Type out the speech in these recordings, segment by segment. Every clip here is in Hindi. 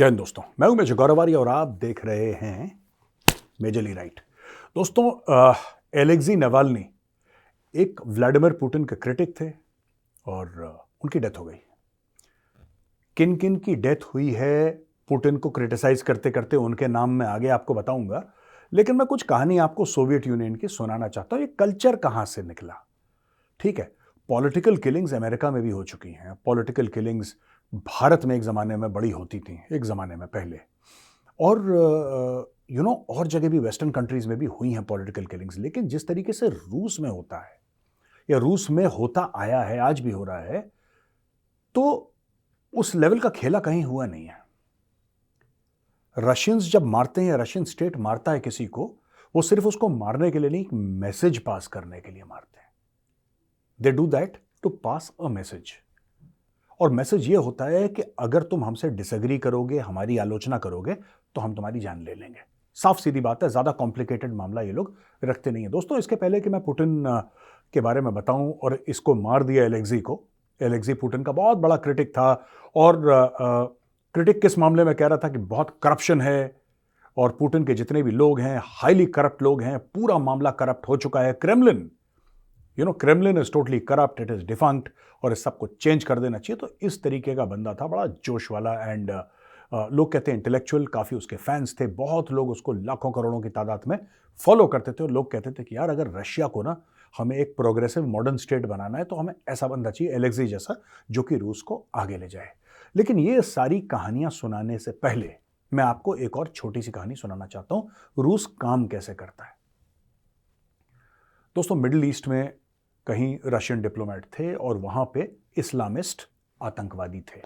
जय हिंद दोस्तों, मैं हूं मेजर गौरव आर्य और आप देख रहे हैं मेजरली राइट। दोस्तों, एलेक्सी नावाल्नी एक व्लादिमीर पुतिन के क्रिटिक थे और उनकी डेथ हो गई। किन किन की डेथ हुई है पुतिन को क्रिटिसाइज करते करते उनके नाम में आगे आपको बताऊंगा, लेकिन मैं कुछ कहानी आपको सोवियत यूनियन की सुनाना चाहता हूं। ये कल्चर कहां से निकला, ठीक है। पॉलिटिकल किलिंग्स अमेरिका में भी हो चुकी हैं। पॉलिटिकल किलिंग्स भारत में एक ज़माने में बड़ी होती थी, एक ज़माने में पहले। और और जगह भी वेस्टर्न कंट्रीज़ में भी हुई हैं पॉलिटिकल किलिंग्स। लेकिन जिस तरीके से रूस में होता है या रूस में होता आया है, आज भी हो रहा है, तो उस लेवल का खेला कहीं हुआ नहीं है। रशियंस जब मारते हैं या रशियन स्टेट मारता है किसी को, वो सिर्फ उसको मारने के लिए नहीं, एक मैसेज पास करने के लिए मारते हैं। They do that to pass a message. और मैसेज ये होता है कि अगर तुम हमसे डिसएग्री करोगे, हमारी आलोचना करोगे, तो हम तुम्हारी जान ले लेंगे। साफ सीधी बात है, ज्यादा कॉम्प्लिकेटेड मामला ये लोग रखते नहीं है। दोस्तों, इसके पहले कि मैं पुतिन के बारे में बताऊं, और इसको मार दिया एलेक्सी को। एलेक्सी पुतिन का बहुत बड़ा क्रिटिक था। और क्रिटिक किस मामले में कह रहा था कि बहुत करप्शन है और पुतिन के जितने भी लोग हैं हाईली करप्ट लोग हैं, पूरा मामला करप्ट हो चुका है। Kremlin Kremlin is totally corrupt, it is defunct, और इस सबको चेंज कर देना चाहिए। तो इस तरीके का बंदा था, बड़ा जोश वाला। एंड लोग कहते हैं इंटेलेक्चुअल, काफ़ी उसके फैंस थे, बहुत लोग उसको लाखों करोड़ों की तादाद में फॉलो करते थे। और लोग कहते थे कि यार, अगर रशिया को ना हमें एक प्रोग्रेसिव मॉडर्न स्टेट बनाना है तो हमें ऐसा बंदा चाहिए, एलेक्सी जैसा, जो कि रूस को आगे ले जाए। लेकिन ये सारी कहानियां सुनाने से पहले मैं आपको एक और छोटी सी कहानी सुनाना चाहता हूं, रूस काम कैसे करता है। दोस्तों, मिडिल ईस्ट में कहीं रशियन डिप्लोमेट थे और वहां पे इस्लामिस्ट आतंकवादी थे।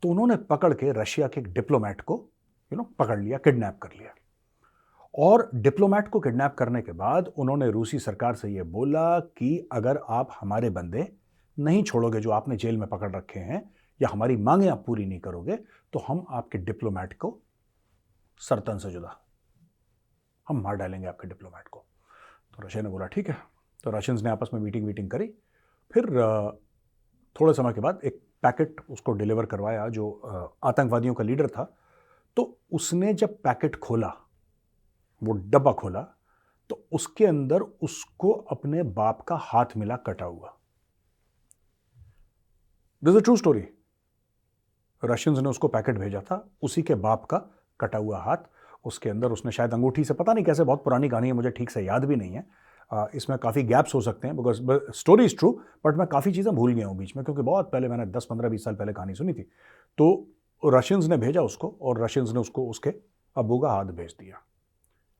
तो उन्होंने पकड़ के रशिया के एक डिप्लोमेट को पकड़ लिया, किडनैप कर लिया। और डिप्लोमेट को किडनैप करने के बाद उन्होंने रूसी सरकार से यह बोला कि अगर आप हमारे बंदे नहीं छोड़ोगे जो आपने जेल में पकड़ रखे हैं, या हमारी मांगें आप पूरी नहीं करोगे, तो हम आपके डिप्लोमेट को सरतन से जुदा, हम मार डालेंगे आपके डिप्लोमेट को। तो रशिया ने बोला ठीक है। तो रशियंस ने आपस में मीटिंग करी। फिर थोड़े समय के बाद एक पैकेट उसको डिलीवर करवाया जो आतंकवादियों का लीडर था। तो उसने जब पैकेट खोला, वो डब्बा खोला, तो उसके अंदर उसको अपने बाप का हाथ मिला, कटा हुआ। This is a true story. Russians ने उसको पैकेट भेजा था, उसी के बाप का कटा हुआ हाथ। उसके अंदर उसने शायद अंगूठी से, पता नहीं कैसे, बहुत पुरानी कहानी है, मुझे ठीक से याद भी नहीं है। इसमें काफ़ी गैप्स हो सकते हैं, because story is true, but मैं काफ़ी चीज़ें भूल गया हूँ बीच में, क्योंकि बहुत पहले मैंने 10, 15, 20 साल पहले कहानी सुनी थी। तो रशियंस ने भेजा उसको, और रशियंस ने उसको उसके अब्बू का हाथ भेज दिया।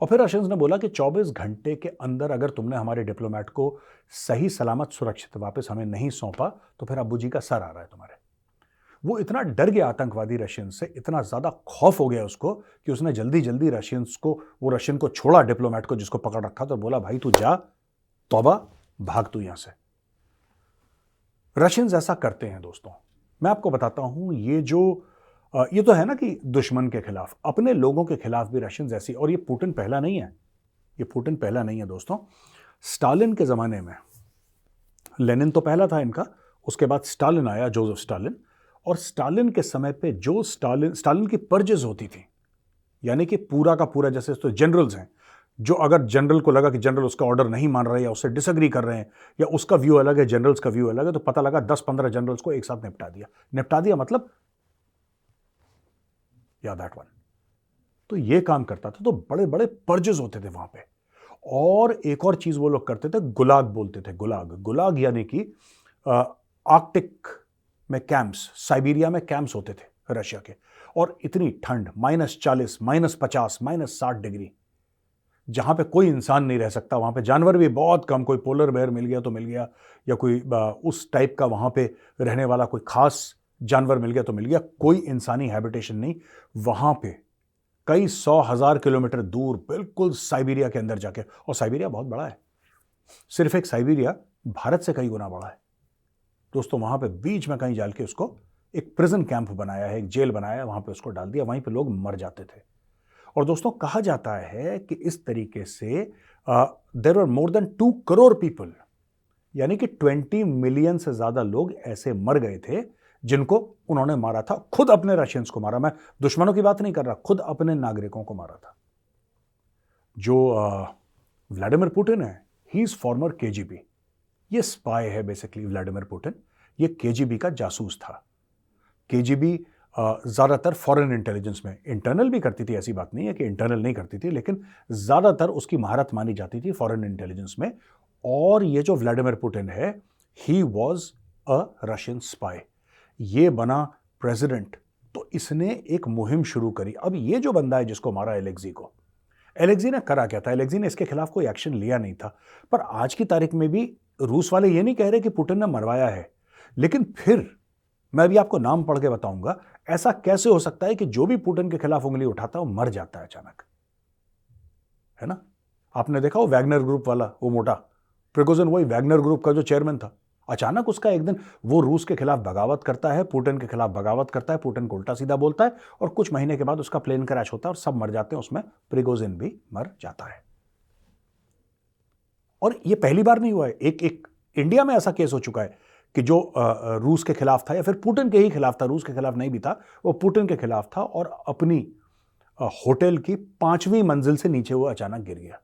और फिर रशियंस ने बोला कि 24 घंटे के अंदर अगर तुमने हमारे डिप्लोमेट को सही सलामत सुरक्षित वापस हमें नहीं सौंपा, तो फिर अब्बू जी का सर आ रहा है तुम्हारे। वो इतना डर गया आतंकवादी रशियन से, इतना ज्यादा खौफ हो गया उसको, कि उसने जल्दी जल्दी वो रशियन को छोड़ा, डिप्लोमेट को जिसको पकड़ रखा, तो बोला भाई तू जा, तौबा, भाग तू यहां से। रशियंस ऐसा करते हैं दोस्तों। मैं आपको बताता हूं, ये तो है ना कि दुश्मन के खिलाफ, अपने लोगों के खिलाफ भी रशियंस ऐसी। और ये पुतिन पहला नहीं है, ये पुतिन पहला नहीं है दोस्तों। स्टालिन के जमाने में, लेनिन तो पहला था इनका, उसके बाद स्टालिन आया, जोसेफ स्टालिन। और स्टालिन के समय पे जो स्टालिन की पर्जेस होती थी, यानी कि पूरा का पूरा, जैसे तो जनरल्स हैं, जो अगर जनरल को लगा कि जनरल उसका ऑर्डर नहीं मान रहे या उससे डिसएग्री कर रहे हैं, या उसका व्यू अलग है, जनरल्स का व्यू अलग है, तो पता लगा 10-15 जनरल्स को एक साथ निपटा दिया, मतलब या दैट वन। तो ये काम करता था। तो बड़े बड़े पर्जेस होते थे वहां पे। और एक और चीज वो लोग करते थे, गुलाग बोलते थे। गुलाग यानी कि आर्कटिक में कैंप्स, साइबेरिया में कैंप्स होते थे रशिया के। और इतनी ठंड, -40, -50, -60 डिग्री, जहां पे कोई इंसान नहीं रह सकता। वहां पे जानवर भी बहुत कम, कोई पोलर बेयर मिल गया तो मिल गया, या कोई उस टाइप का वहां पे रहने वाला कोई खास जानवर मिल गया तो मिल गया, कोई इंसानी हैबिटेशन नहीं वहां पे। कई 100,000 किलोमीटर दूर, बिल्कुल साइबेरिया के अंदर जाके। और साइबेरिया बहुत बड़ा है, सिर्फ एक साइबेरिया भारत से कई गुना बड़ा है दोस्तों। वहां पे बीच में कहीं जाके उसको एक प्रिजन कैंप बनाया है, एक जेल बनाया है, वहां पे उसको डाल दिया, वहीं पे लोग मर जाते थे। और दोस्तों, कहा जाता है कि इस तरीके से there are more than 2 crore people, यानी कि 20 मिलियन से ज्यादा लोग ऐसे मर गए थे जिनको उन्होंने मारा था, खुद अपने रशियंस को मारा। मैं दुश्मनों की बात नहीं कर रहा, खुद अपने नागरिकों को मारा था। जो व्लादिमीर पुतिन है, ही इज फॉर्मर केजीबी। ये स्पाई है बेसिकली व्लादिमीर पुतिन। ये केजीबी का जासूस था। केजीबी ज़्यादातर फॉरेन इंटेलिजेंस में, इंटरनल भी करती थी, ऐसी बात नहीं है कि इंटरनल नहीं करती थी, लेकिन ज़्यादातर उसकी महारत मानी जाती थी फॉरेन इंटेलिजेंस में। और ये जो व्लादिमीर पुतिन है, he was a Russian spy. ये बना प्रेसिडेंट तो इसने एक मुहिम शुरू करी। अब ये जो बंदा है जिसको मारा एलेक्सी को, एलेक्सी ने करा क्या था? एलेक्सी ने इसके खिलाफ कोई एक्शन लिया नहीं था। पर आज की तारीख में भी रूस वाले ये नहीं कह रहे कि पुतिन ने मरवाया है, लेकिन फिर मैं भी आपको नाम पढ़ के बताऊंगा, ऐसा कैसे हो सकता है कि जो भी पुतिन के खिलाफ उंगली उठाता है वो मर जाता है अचानक, है ना? आपने देखा वो वैगनर ग्रुप वाला, वो मोटा प्रिगोजिन, वही वैगनर ग्रुप का जो चेयरमैन था, अचानक उसका एक दिन वो रूस के खिलाफ बगावत करता है, पुतिन के खिलाफ बगावत करता है, पुतिन को उल्टा सीधा बोलता है, और कुछ महीने के बाद उसका प्लेन क्रैश होता है और सब मर जाते हैं, उसमें प्रिगोजिन भी मर जाता है। और ये पहली बार नहीं हुआ है, एक इंडिया में ऐसा केस हो चुका है कि जो रूस के खिलाफ था या फिर पुतिन के ही खिलाफ था, रूस के खिलाफ नहीं भी था, वो पुतिन के खिलाफ था, और अपनी होटल की 5वीं मंजिल से नीचे वो अचानक गिर गया।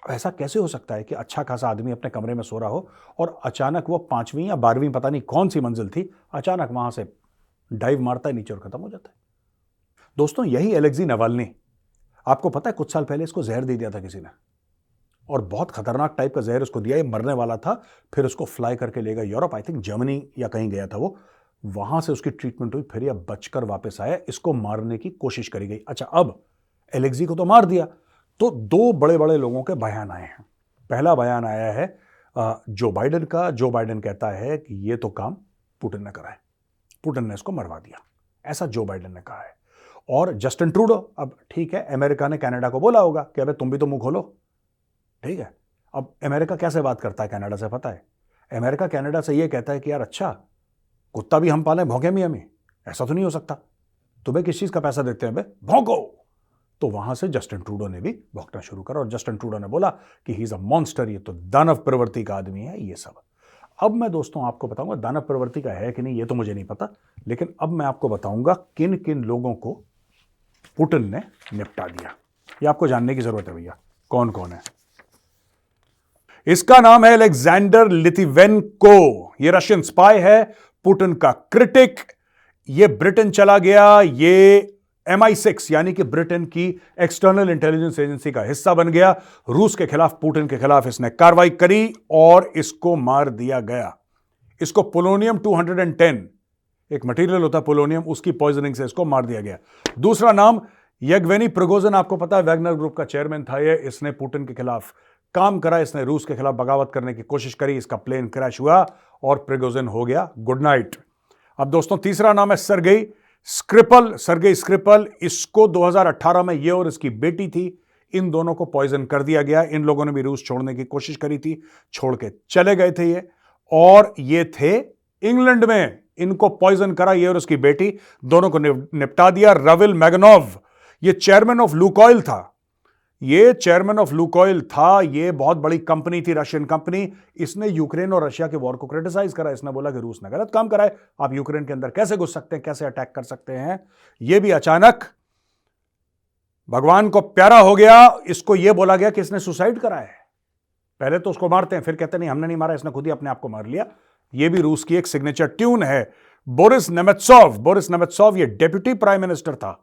ऐसा कैसे हो सकता है कि अच्छा खासा आदमी अपने कमरे में सो रहा हो और अचानक वो 5वीं या 12वीं, पता नहीं कौन सी मंजिल थी, अचानक वहां से डाइव मारता है नीचे और खत्म हो जाता है। दोस्तों, यही अलेक्सी नावाल्नी, आपको पता है कुछ साल पहले इसको जहर दे दिया था किसी ने, और बहुत खतरनाक टाइप का जहर उसको दिया, ये मरने वाला था। फिर उसको फ्लाई करके ले गया यूरोप, आई थिंक जर्मनी या कहीं गया था वो, वहां से उसकी ट्रीटमेंट हुई, फिर ये बचकर वापस आया। इसको मारने की कोशिश करी गई। अच्छा, अब एलेक्सी को तो मार दिया, तो 2 बड़े बड़े लोगों के बयान आए हैं। पहला बयान आया है जो बाइडेन का। जो बाइडेन कहता है कि ये तो काम पुतिन ने करा है, पुतिन ने इसको मरवा दिया, ऐसा जो बाइडेन ने कहा है। और जस्टिन ट्रूडो, अब ठीक है, अमेरिका ने कनाडा को बोला होगा कि अबे तुम भी तो मुंह खोलो, ठीक है। अब अमेरिका कैसे बात करता है कनाडा से, पता है? अमेरिका कनाडा से ये कहता है कि यार अच्छा, कुत्ता भी हम पालें, भौंके मियां में, ऐसा तो नहीं हो सकता, तुम्हें किस चीज का पैसा देते हैं बे, भौंको। तो वहां से जस्टिन ट्रूडो ने भी भौंकना शुरू करा, और जस्टिन ट्रूडो ने बोला कि ही इज अ मॉन्स्टर, ये तो दानव प्रवृत्ति का आदमी है, ये सब। अब मैं दोस्तों आपको बताऊंगा दानव प्रवृत्ति का है कि नहीं, ये तो मुझे नहीं पता, लेकिन अब मैं आपको बताऊंगा किन किन लोगों को पुतिन ने निपटा दिया। ये आपको जानने की जरूरत है भैया, कौन कौन है। इसका नाम है अलेक्जेंडर लिथिवेंको। ये रशियन स्पाई है, पुतिन का क्रिटिक। ये ब्रिटेन चला गया, ये MI6 यानी कि ब्रिटेन की एक्सटर्नल इंटेलिजेंस एजेंसी का हिस्सा बन गया। रूस के खिलाफ, पुतिन के खिलाफ इसने कार्रवाई करी और इसको मार दिया गया। इसको पोलोनियम 210, एक मटेरियल होता है पोलोनियम, उसकी पॉइजनिंग से इसको मार दिया गया। दूसरा नाम येवगेनी प्रिगोजिन, आपको पता है वैगनर ग्रुप का चेयरमैन था ये, इसने पुतिन के खिलाफ काम करा, इसने रूस के खिलाफ बगावत करने की कोशिश करी, इसका प्लेन क्रैश हुआ और प्रिगोजिन हो गया गुड नाइट। अब दोस्तों तीसरा नाम है सर्गेई स्क्रिपल। सर्गेई स्क्रिपल, इसको 2018 में ये और इसकी बेटी थी, इन दोनों को पॉइजन कर दिया गया। इन लोगों ने भी रूस छोड़ने की कोशिश करी थी, छोड़ के चले गए थे ये, और ये थे इंग्लैंड में। इनको पॉइजन करा ये और उसकी बेटी, दोनों को निपटा दिया। राविल मैगनोव, ये चेयरमैन ऑफ लुकोइल था, ये चेयरमैन ऑफ लुकोइल था, ये बहुत बड़ी कंपनी थी, रशियन कंपनी। इसने यूक्रेन और रशिया के वॉर को क्रिटिसाइज करा। इसने बोला कि रूस ने गलत काम करा है, आप यूक्रेन के अंदर कैसे घुस सकते हैं, कैसे अटैक कर सकते हैं। ये भी अचानक भगवान को प्यारा हो गया, इसको यह बोला गया कि इसने सुसाइड करा है। पहले तो उसको मारते हैं, फिर कहते नहीं हमने नहीं मारा, इसने खुद ही अपने आप को मार लिया। यह भी रूस की एक सिग्नेचर ट्यून है। बोरिस नेमेत्सोव, बोरिस नेमेत्सोव ये डेप्यूटी प्राइम मिनिस्टर था,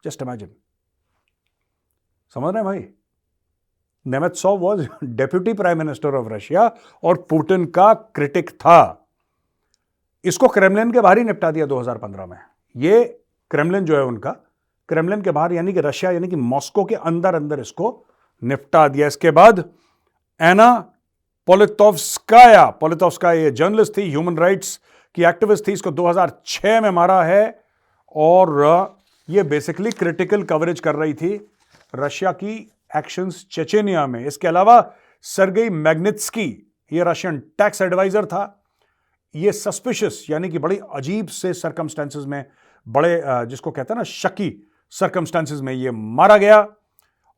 जस्ट इमेजिन, समझ रहे हैं भाई। नेमेत्सोव was deputy prime minister of Russia और पुतिन का क्रिटिक था। इसको क्रेमलिन के बाहर ही निपटा दिया 2015 में। ये क्रेमलिन जो है उनका, क्रेमलिन के बाहर यानी कि रशिया, यानी कि मॉस्को के अंदर अंदर इसको निपटा दिया। इसके बाद एना पोलितोव्स्काया, पोलितोव्स्काया ये जर्नलिस्ट थी, ह्यूमन राइट्स की एक्टिविस्ट थी, इसको 2006 में मारा है, और ये बेसिकली क्रिटिकल कवरेज कर रही थी रशिया की एक्शंस चेचेनिया में। इसके अलावा सर्गेई मैग्नित्स्की, ये रशियन टैक्स एडवाइजर था, ये सस्पिशियस यानी कि बड़ी अजीब से सर्कमस्टेंसेस में, बड़े जिसको कहते हैं ना शकी सर्कमस्टेंसेस में ये मारा गया।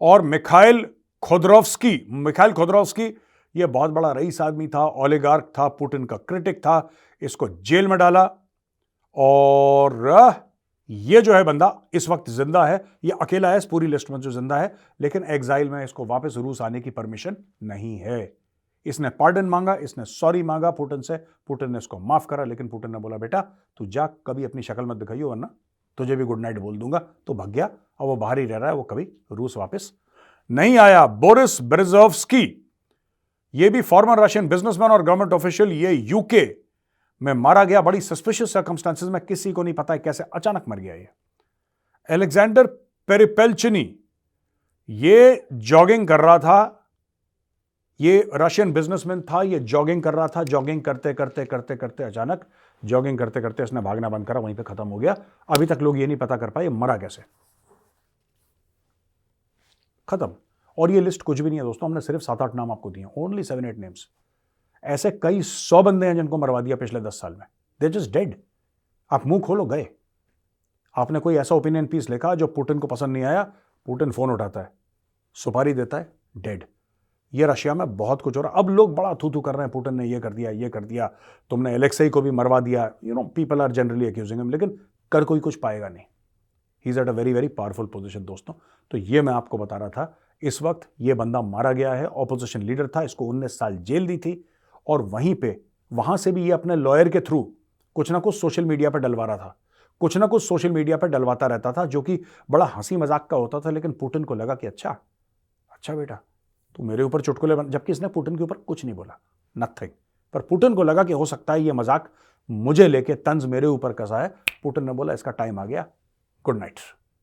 और मिखाइल खोदरोव्स्की, ये बहुत बड़ा रईस आदमी था, ओलिगार्क था, पुतिन का क्रिटिक था, इसको जेल में डाला, और ये जो है बंदा इस वक्त जिंदा है, ये अकेला है इस पूरी लिस्ट में जो जिंदा है, लेकिन एग्जाइल में, इसको वापस रूस आने की परमिशन नहीं है। इसने पार्डन मांगा, इसने सॉरी मांगा पुतिन से, पुतिन ने इसको माफ करा, लेकिन पुतिन ने बोला बेटा तू जा, कभी अपनी शक्ल मत दिखाइयो वरना तुझे भी गुड नाइट बोल दूंगा। तो भाग गया और वो बाहर ही रह रहा है, वो कभी रूस वापस नहीं आया। बोरिस बेरज़ोव्स्की, ये भी फॉर्मर रशियन बिजनेसमैन और गवर्नमेंट ऑफिशियल, ये यूके में मारा गया बड़ी सस्पिशियस सर्कमस्टांसेस में, किसी को नहीं पता है कैसे अचानक मर गया ये। अलेक्जेंडर पेरिपेल्चिनी, ये जॉगिंग कर रहा था, ये रशियन बिजनेसमैन था, ये जॉगिंग कर रहा था, जॉगिंग करते करते करते करते अचानक जॉगिंग करते करते इसने भागना बंद करा, वहीं पे खत्म हो गया। अभी तक लोग ये नहीं पता कर पाए मरा कैसे, खत्म। और ये लिस्ट कुछ भी नहीं है दोस्तों, हमने सिर्फ 7-8 नाम आपको दिए, ओनली 7-8 नेम्स। ऐसे कई 100 बंदे हैं जिनको मरवा दिया पिछले 10 साल में, दे जस्ट डेड। आप मुंह खोलो गए। आपने कोई ऐसा ओपिनियन पीस लिखा जो पुतिन को पसंद नहीं आया, पुतिन फोन उठाता है, सुपारी देता है, डेड। ये रशिया में बहुत कुछ हो रहा है। अब लोग बड़ा थू थू कर रहे हैं, पुतिन ने ये कर दिया, ये कर दिया, तुमने एलेक्सेई को भी मरवा दिया, people are generally accusing him, लेकिन कर कोई कुछ पाएगा नहीं। He is at a very very powerful position दोस्तों। तो ये मैं आपको बता रहा था, इस वक्त ये बंदा मारा गया है, ऑपोजिशन लीडर था, इसको 19 साल जेल दी थी, और वहां से भी ये अपने लॉयर के थ्रू कुछ ना कुछ सोशल मीडिया पर डलवा रहा था, कुछ ना कुछ सोशल मीडिया पर डलवाता रहता था, जो कि बड़ा हंसी मजाक का होता था। लेकिन पुतिन को लगा कि अच्छा बेटा तू मेरे ऊपर चुटकुले बन, जबकि इसने पुतिन के ऊपर कुछ नहीं बोला, नथिंग। पर पुतिन को लगा कि हो सकता है ये मजाक मुझे लेके तंज मेरे ऊपर कसा है। पुतिन ने बोला इसका टाइम आ गया, गुड नाइट।